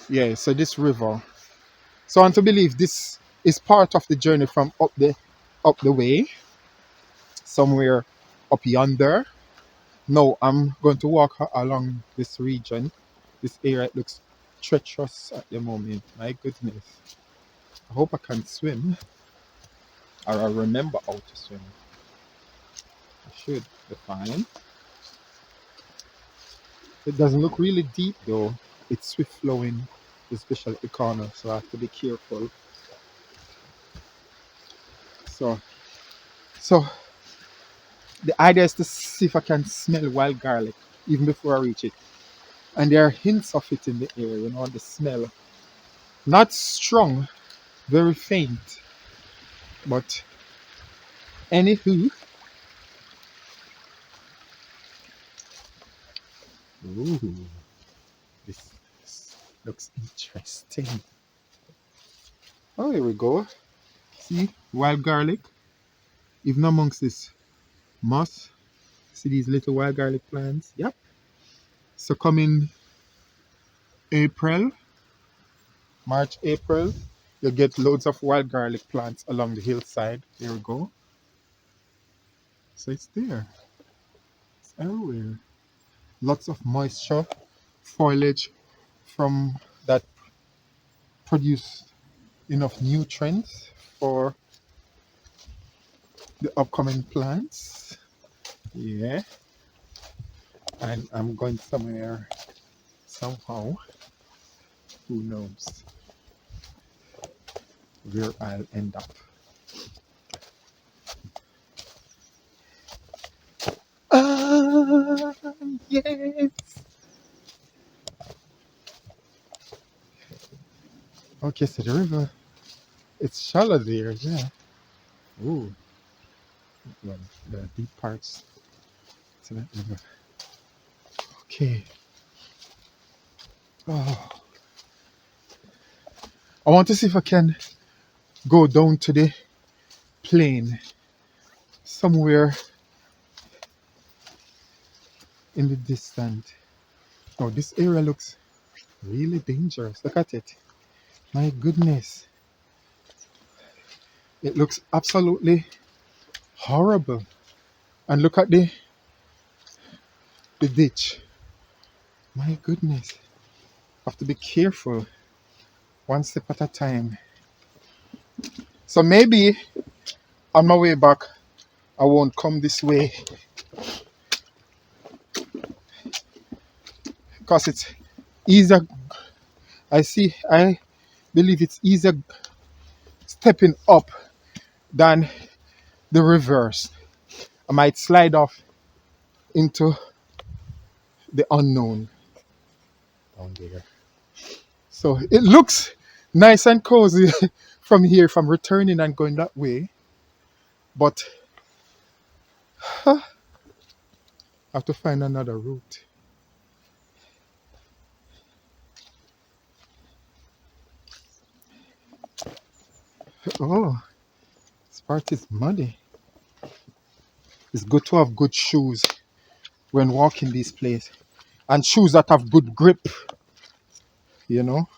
Yeah, so this river. So I want to believe this is part of the journey from up the way, somewhere up yonder. No, I'm going to walk along this region. This area looks treacherous at the moment. My goodness. I hope I can swim, or I remember how to swim. I should be fine. It doesn't look really deep though. It's swift flowing, especially at the corner, so I have to be careful. So, so the idea is to see if I can smell wild garlic even before I reach it. And there are hints of it in the air, the smell. Not strong, very faint. But anywho, ooh, this looks interesting. Oh, here we go. See, wild garlic, even amongst this moss. See these little wild garlic plants? Yep. So come in April, March, April, you'll get loads of wild garlic plants along the hillside. There we go. So it's there. It's everywhere. Lots of moisture, foliage from that produce enough nutrients for the upcoming plants. Yeah. And I'm going somewhere somehow. Who knows where I'll end up. Ah, yes. Okay, so the river, it's shallow there, yeah. Ooh, well, the deep parts to that river. Okay. Oh, I want to see if I can go down to the plain somewhere in the distance. Oh, this area looks really dangerous. Look at it. My goodness. It looks absolutely horrible. And look at the ditch. My goodness. Have to be careful. One step at a time. So maybe on my way back, I won't come this way because it's easier. I believe it's easier stepping up than the reverse. I might slide off into the unknown down there. So it looks nice and cozy from here, from returning and going that way. But I have to find another route. Oh, this part is muddy. It's good to have good shoes when walking this place, and shoes that have good grip, you know.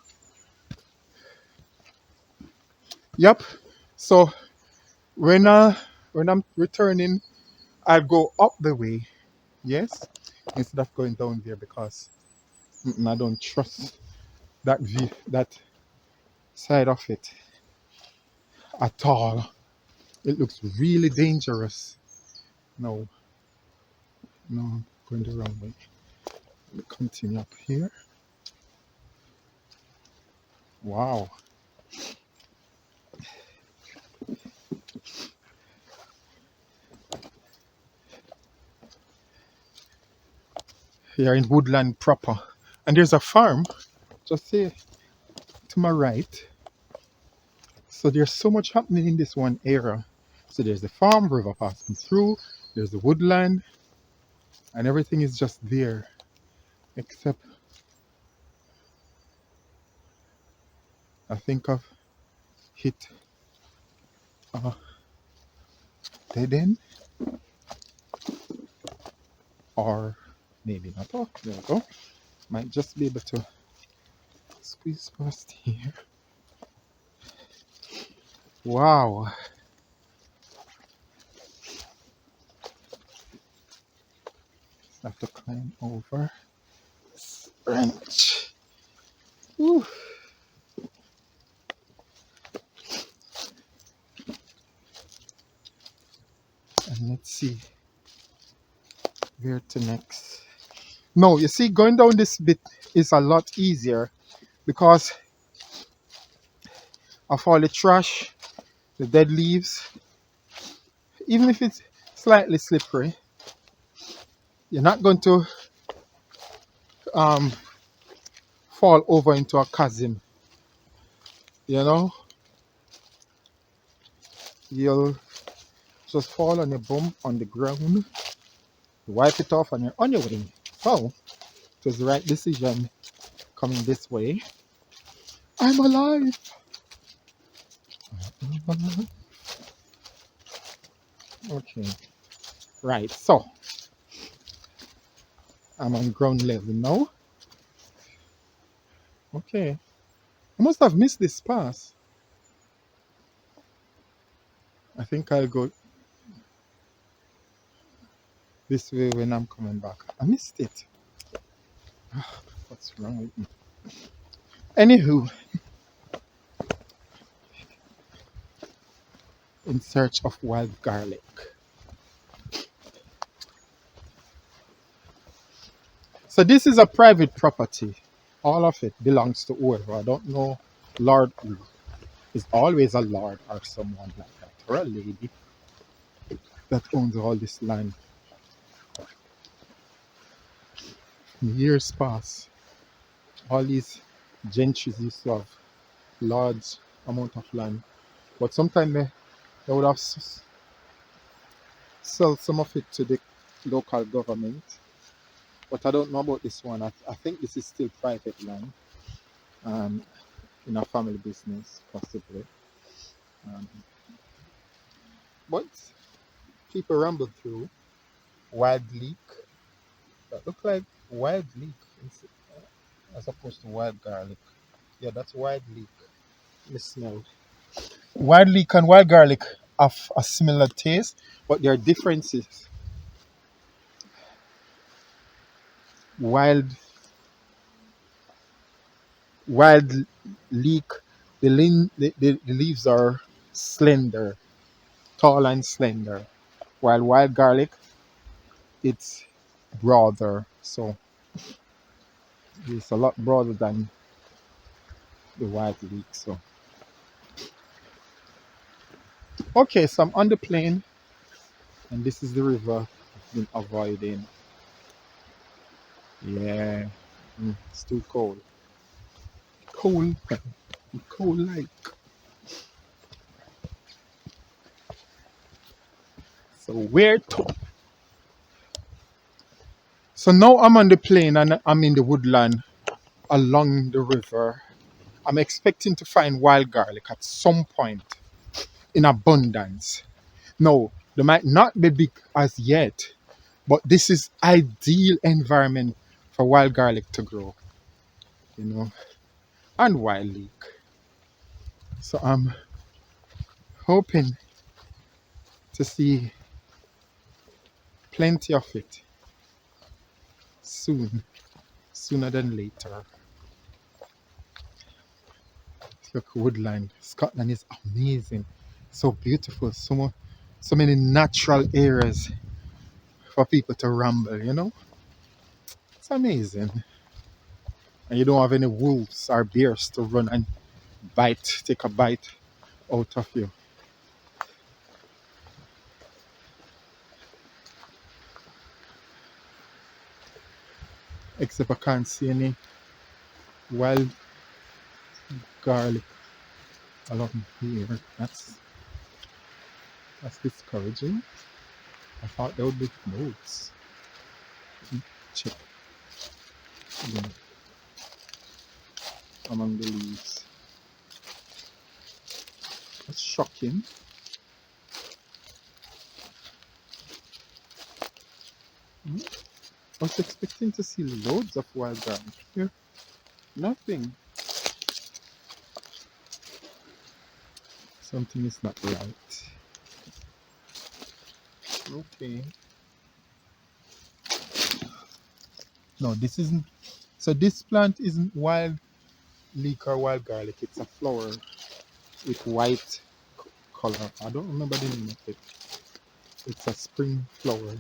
Yep. So when when I'm returning, I'll go up the way, yes, instead of going down there because I don't trust that view, that side of it at all. It looks really dangerous. No, no, I'm going the wrong way. Let me continue up here. Wow. Here in woodland proper, and there's a farm just here to my right. So there's so much happening in this one area. So there's the farm, river passing through, there's the woodland, and everything is just there. Except I think I've hit a dead end, or maybe not. Oh, there we go. Might just be able to squeeze past here. Wow. Have to climb over. Branch. Whew. And let's see where to next. No, you see, going down this bit is a lot easier because of all the trash, the dead leaves. Even if it's slightly slippery, you're not going to um, fall over into a chasm. You know, you'll just fall on your bum on the ground, wipe it off, and you're on your way. So, it was the right decision coming this way. I'm alive. Okay, right. So, I'm on ground level now. Okay, I must have missed this pass. I think I'll go this way when I'm coming back. I missed it. What's wrong with me? Anywho, in search of wild garlic. So this is a private property. All of it belongs to whoever. I don't know Lord who. It's always a lord or someone like that, or a lady that owns all this land. Years pass. All these gentries used to have large amount of land, but sometimes they would have sell some of it to the local government. But I don't know about this one. I think this is still private land, um, in a family business, possibly. Um, but people ramble through wild leek that look like wild leek as opposed to wild garlic. Yeah, that's wild leek. Let me smell. Wild leek and wild garlic have a similar taste, but there are differences. Wild wild leek, the leaves are slender, tall and slender, while wild garlic, it's broader. So it's a lot broader than the wild leek. So okay, so I'm on the plain, and this is the river I've been avoiding. Yeah, it's too cold. Cold, cold like. So where to? So now I'm on the plain and I'm in the woodland along the river. I'm expecting to find wild garlic at some point in abundance. No, they might not be big as yet, but this is ideal environment for wild garlic to grow, you know, and wild leek. So I'm hoping to see plenty of it soon, sooner than later. Look, woodland. Scotland is amazing, so beautiful, so many natural areas for people to ramble. It's amazing, and you don't have any wolves or bears to run and take a bite out of you. Except I can't see any wild garlic along here. That's discouraging. I thought there would be loads. Check, among the leaves. That's shocking. Hmm. I was expecting to see loads of wild garlic here. Nothing. Something is not right. Okay. No, this isn't. So this plant isn't wild leek or wild garlic. It's a flower with white color. I don't remember the name of it. It's a spring flower.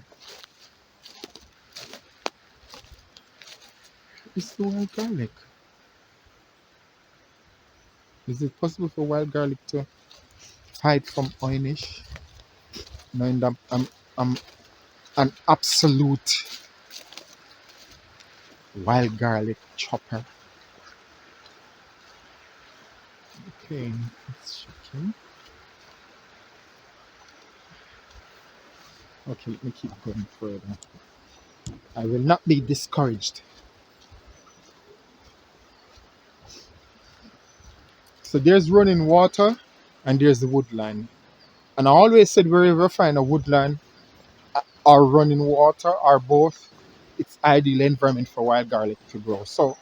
It's the wild garlic. Is it possible for wild garlic to hide from Oy'Nissh? Knowing that I'm an absolute wild garlic chopper. Okay, let's check in. Okay, let me keep going further. I will not be discouraged. So there's running water and there's the woodland. And I always said wherever you find a woodland or running water or both, it's ideal environment for wild garlic to grow. So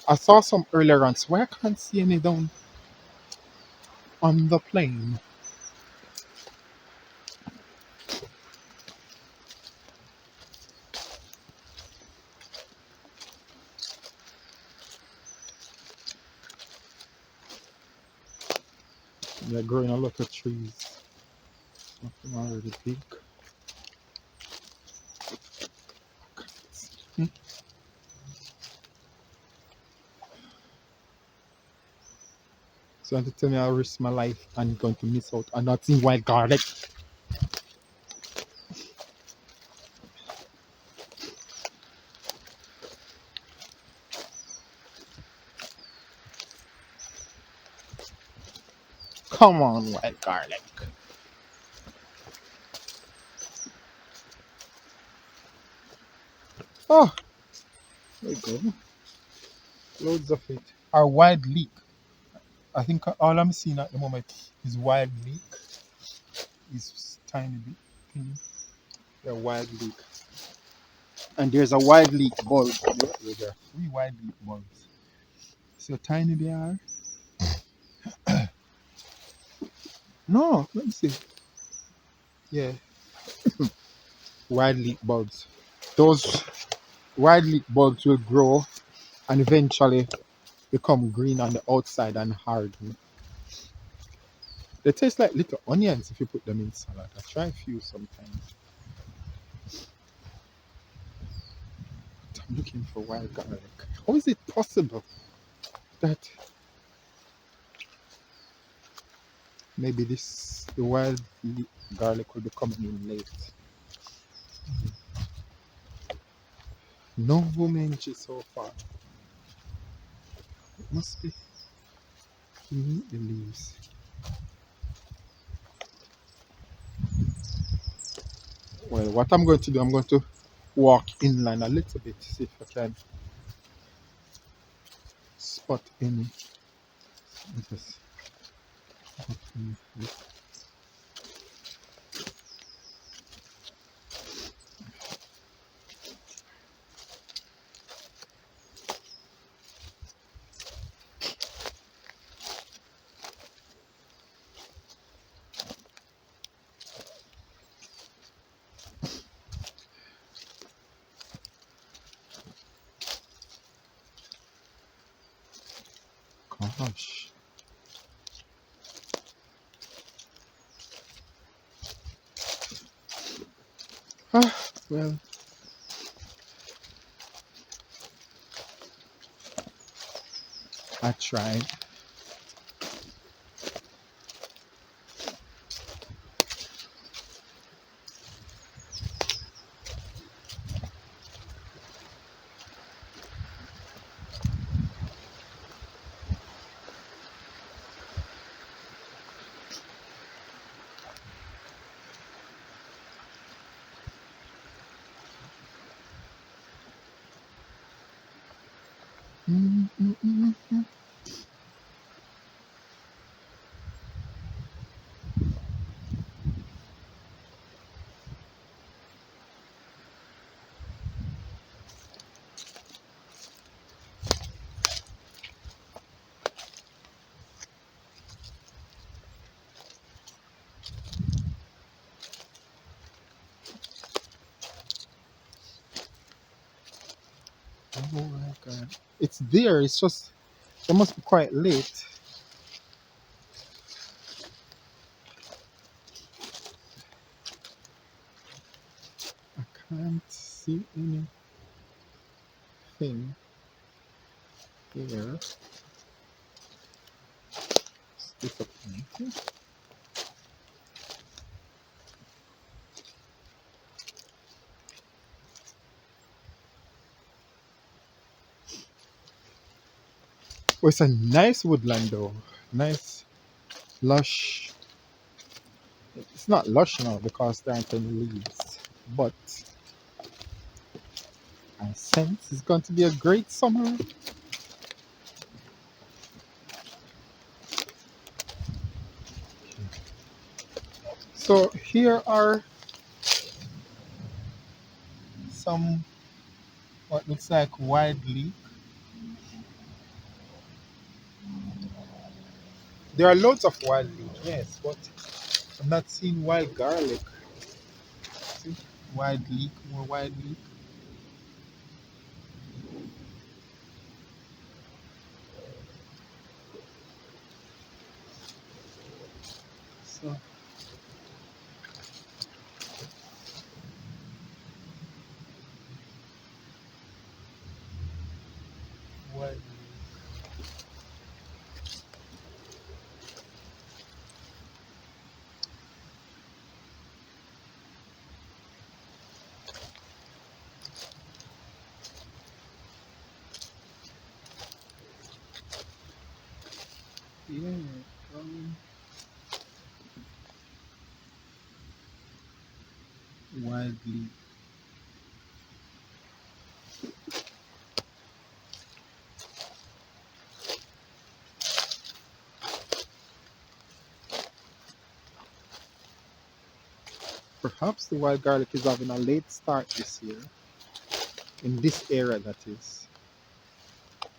I saw some earlier on, so why I can't see any down on the plane? They're growing a lot of trees. Nothing already big. Hmm. So you want to tell me I'll risk my life and going to miss out on not seeing wild garlic? Come on, wild garlic. Oh, there you go. Loads of it. Our wild leek. I think all I'm seeing at the moment is wild leek. Is tiny bit thing. They're wild leek. And there's a wild leek bulb. There are three wild leek bulbs. See how tiny they are? No, let me see. Yeah, wild leek bulbs. Those wild leek bulbs will grow and eventually become green on the outside and harden. They taste like little onions if you put them in salad. I try a few sometimes. But I'm looking for wild garlic. How is it possible that maybe the wild garlic will be coming in late? No vuminji so far. It must be you the leaves. Well, what I'm going to do, I'm going to walk inland a little bit to see if I can spot any. Just gosh. Ah, well, I tried. Mm, mm, mm, mm. Oh my god. It's there, it's just it must be quite late. I can't see anything here. It's disappointing. Oh, it's a nice woodland though. Nice, lush. It's not lush now because there aren't any leaves. But I sense it's going to be a great summer. So here are some what looks like wild leek. There are loads of wild leek, yes, but I'm not seeing wild garlic. See? Wild leek, more wild leek. So wild leek. Yeah, wild leek. Perhaps the wild garlic is having a late start this year. In this area, that is.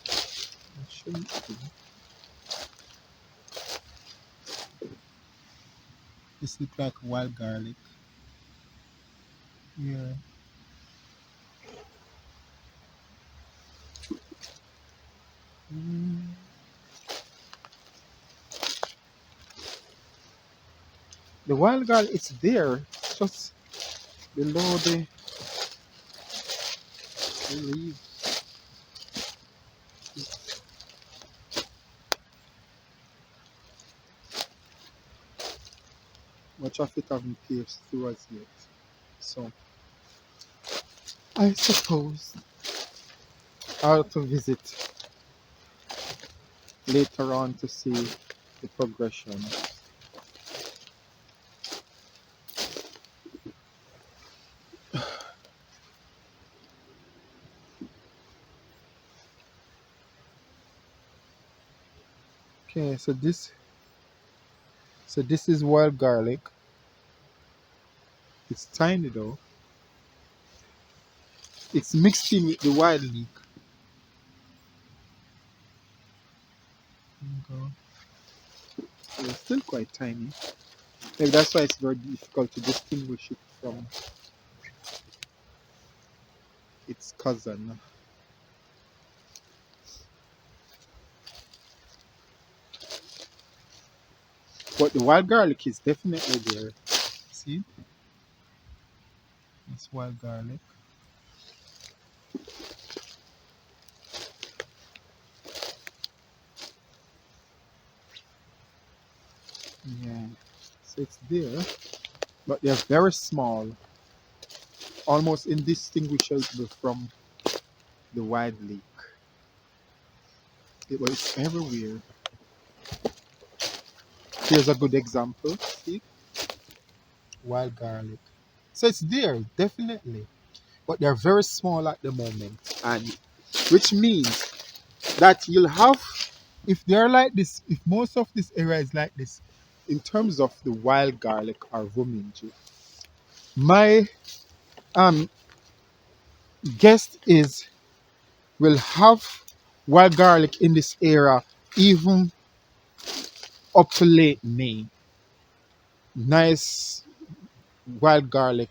It shouldn't be. This looks like wild garlic. Yeah. Mm. The wild garlic is there, it's just below the leaves. Much of it haven't pierced through as yet. So I suppose I'll have to visit later on to see the progression. Okay, so this is wild garlic. It's tiny though. It's mixed in with the wild leek. Okay. So it's still quite tiny. Maybe that's why it's very difficult to distinguish it from its cousin. But the wild garlic is definitely there. See? It's wild garlic. Yeah. So it's there. But they're very small, almost indistinguishable from the wild leek. It was everywhere. Here's a good example. See? Wild garlic. So it's there, definitely. But they're very small at the moment. And which means that you'll have, if they're like this, if most of this area is like this, in terms of the wild garlic or vuminji, my um guess is we'll have wild garlic in this area even up to late May. Nice wild garlic,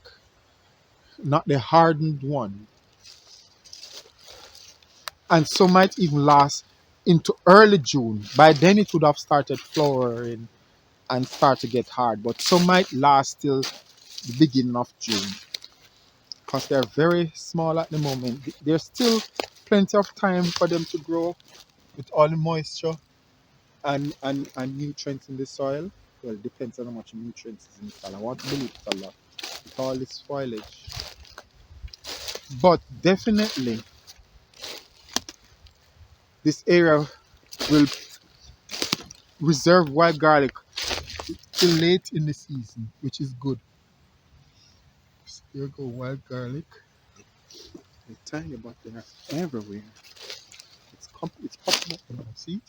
not the hardened one. and some might even last into early June. By then it would have started flowering and start to get hard, but some might last till the beginning of June because they're very small at the moment. There's still plenty of time for them to grow with all the moisture and nutrients in the soil. Well, it depends on how much nutrients is in the soil. I want to believe it's a lot with all this foliage. But definitely, this area will reserve wild garlic till late in the season, which is good. So here go wild garlic. They're tiny, but they're everywhere. It's popping up now. See?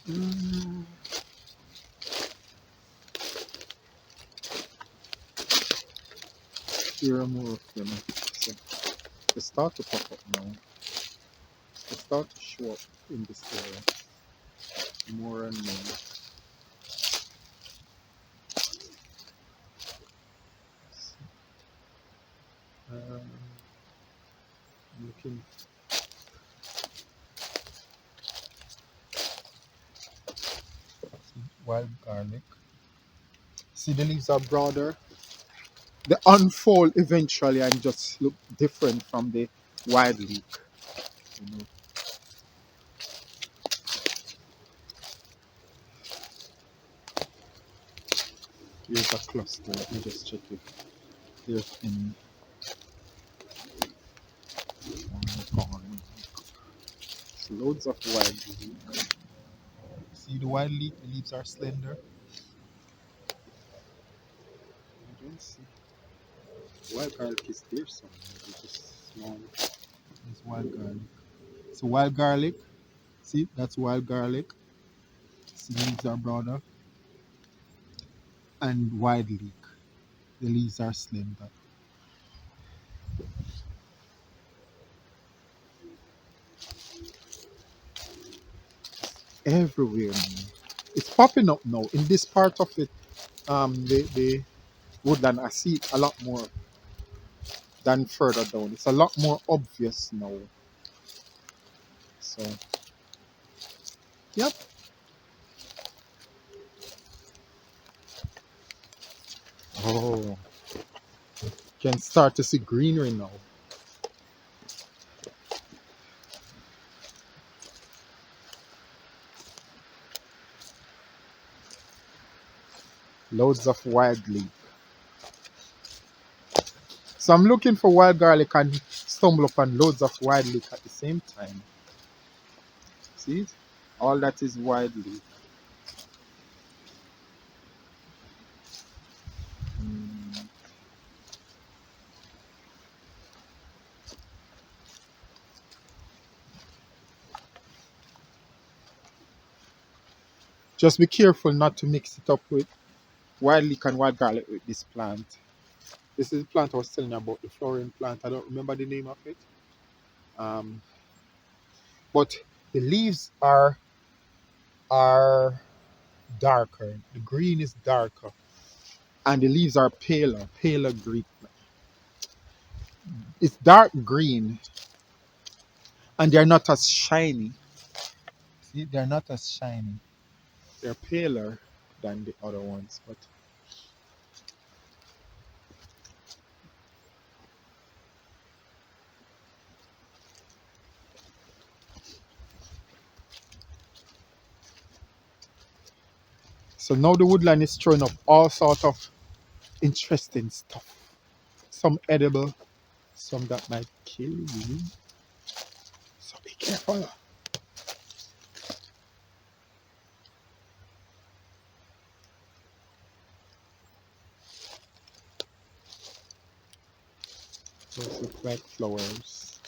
Mm, here are more of them. So they start to pop up now. They start to show up in this area more and more. Um, looking wild garlic. See, the leaves are broader. They unfold eventually and just look different from the wild leaf. You know. Here's a cluster. Let me just check if there's any. So loads of wild leaf. See the wild leaf? The leaves are slender. I don't see. Wild garlic is there somewhere. It's just small. It's wild garlic. So wild garlic. See, that's wild garlic. See, the leaves are broader and wide leaf. The leaves are slender. Everywhere, man. It's popping up now. In this part of it, the woodland, I see it a lot more than further down. It's a lot more obvious now. So, yep. Oh, can start to see greenery now. Loads of wild leaf. So I'm looking for wild garlic and stumble upon loads of wild leaf at the same time. See it? All that is wild leaf. Mm. Just be careful not to mix it up with wild leek and wild garlic with this plant. This is the plant I was telling you about, the flowering plant. I don't remember the name of it. Um, but the leaves are darker. The green is darker, and the leaves are paler green. It's dark green, and they're not as shiny. See, they're not as shiny. They're paler than the other ones, but so now the woodland is throwing up all sort of interesting stuff. Some edible, some that might kill you. So be careful. Those look like flowers.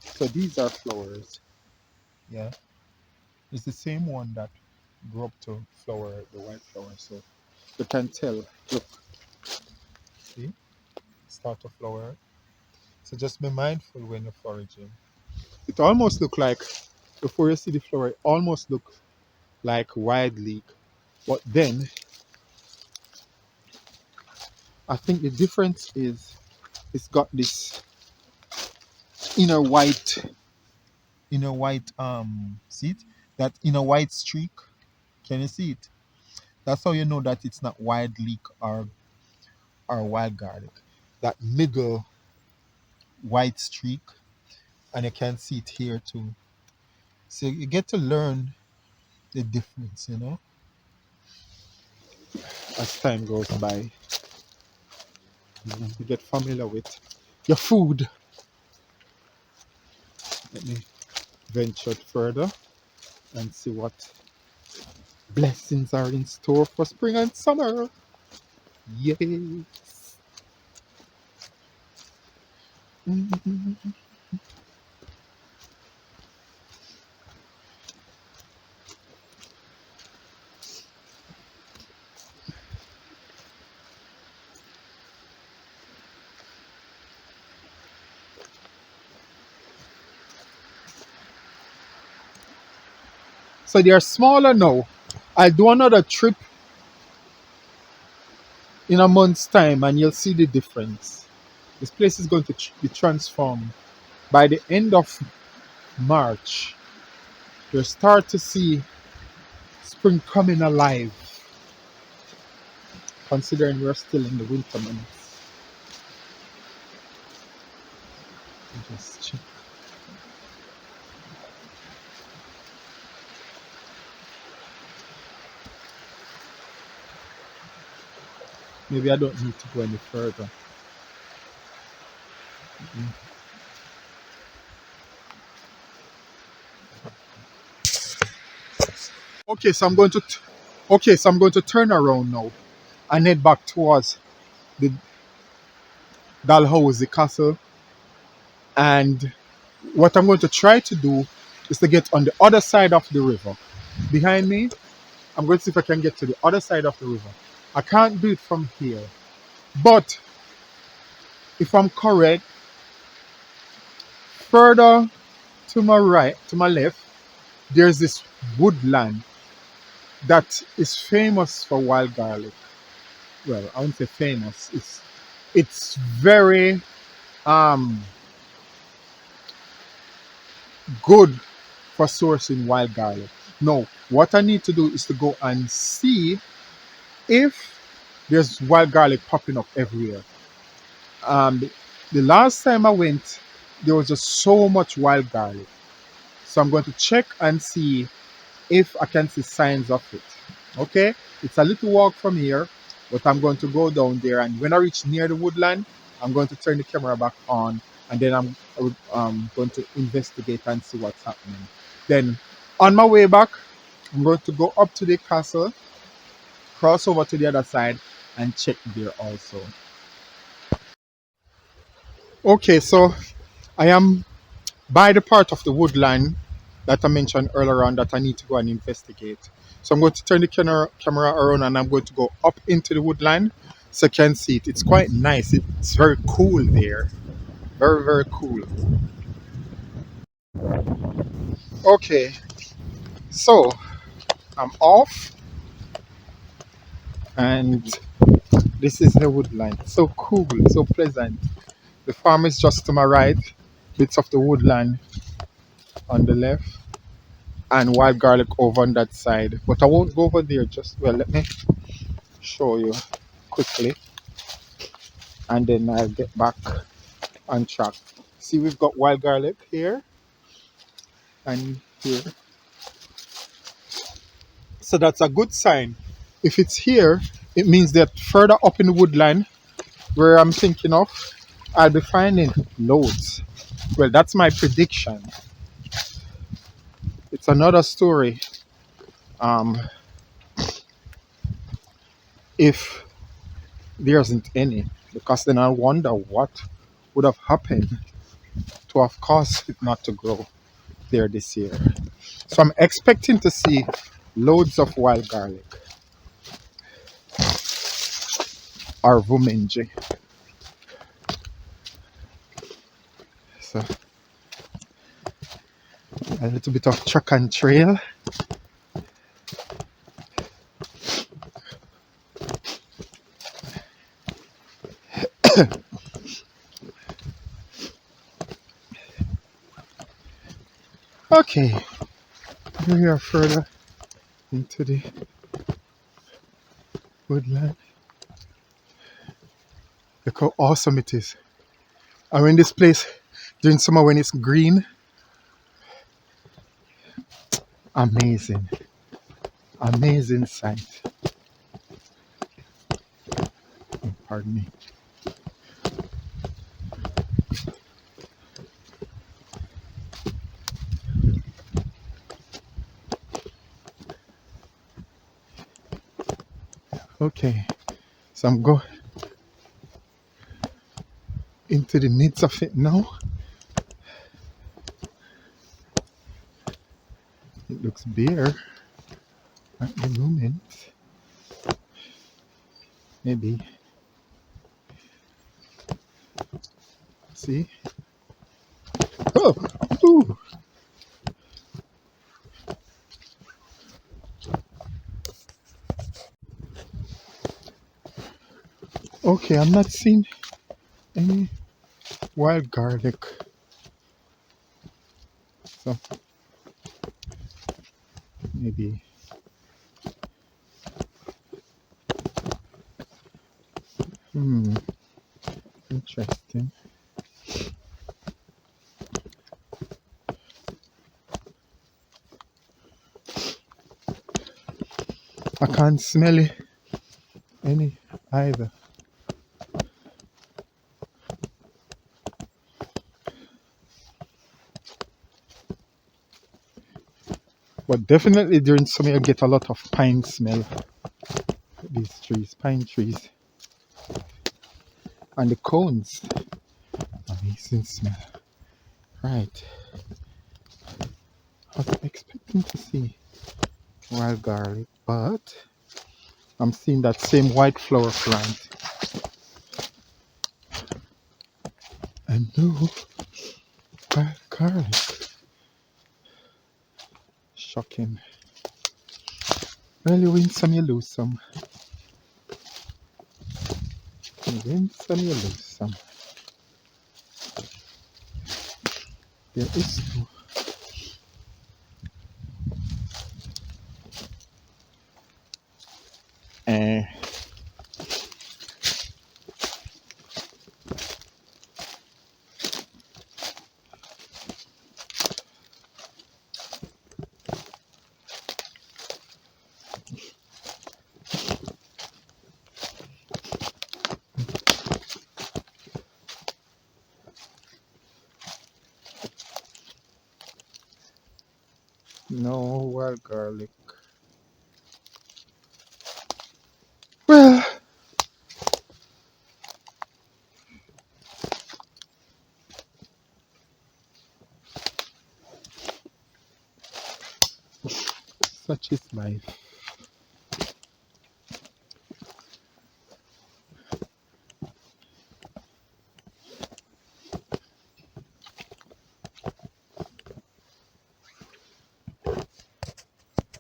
So these are flowers. Yeah. It's the same one that grew up to flower, the white flower. So you can tell. Look, see? Start to flower. So just be mindful when you're foraging. It almost look like, before you see the flower, it almost look like wild leek. But then I think the difference is it's got this inner white, see it? That inner white streak. Can you see it? That's how you know that it's not wild leek or wild garlic. That middle white streak, and you can see it here too. So you get to learn the difference, as time goes by. You get familiar with your food. Let me venture further and see what blessings are in store for spring and summer. Yay! Mhm. So they are smaller now. I'll do another trip in a month's time and you'll see the difference. This place is going to be transformed. By the end of March, you'll start to see spring coming alive, considering we're still in the winter months. Just check. Maybe I don't need to go any further. Okay, so I'm going to turn around now and head back towards the Dalhousie castle. And what I'm going to try to do is to get on the other side of the river. Behind me, I'm going to see if I can get to the other side of the river. I can't do it from here. But if I'm correct, further to my right, to my left, there's this woodland that is famous for wild garlic. Well, I wouldn't say famous. It's very um good for sourcing wild garlic. Now, what I need to do is to go and see if there's wild garlic popping up everywhere. The, the last time I went, there was just so much wild garlic. So I'm going to check and see if I can see signs of it. Okay, it's a little walk from here, but I'm going to go down there, and when I reach near the woodland, I'm going to turn the camera back on, and then I'm going to investigate and see what's happening. Then on my way back, I'm going to go up to the castle, cross over to the other side, and check there also. Okay, so I am by the part of the woodland that I mentioned earlier on that I need to go and investigate. So I'm going to turn the camera around and I'm going to go up into the woodland so you can see it. It's quite nice. It's very cool there. Very, very cool. Okay, so I'm off and this is the woodland. So cool, so pleasant. The farm is just to my right, bits of the woodland on the left, and wild garlic over on that side. But I won't go over there just, well, let me show you quickly and then I'll get back on track. See, we've got wild garlic here and here. So that's a good sign. If it's here, it means that further up in the woodland, where I'm thinking of, I'll be finding loads. Well, that's my prediction. It's another story. Um, if there isn't any, because then I wonder what would have happened to have caused it not to grow there this year. So I'm expecting to see loads of wild garlic or vuminji. So a little bit of track and trail. Okay, we are further into the woodland. Look how awesome it is. I'm in this place during summer when it's green. Amazing. Amazing sight. Oh, pardon me. Okay, so I'm going into the midst of it now. It looks bare at the moment. Maybe. See? Oh! Ooh. Okay, I'm not seeing any wild garlic. So maybe. Interesting. I can't smell any either. But definitely during summer you get a lot of pine smell. These trees, pine trees. And the cones. Amazing smell. Right. I was expecting to see wild garlic, but I'm seeing that same white flower plant. And no wild garlic. Shocking. Well, you win some, you lose some. You win some, you lose some. There is no wild garlic. Well, such is life.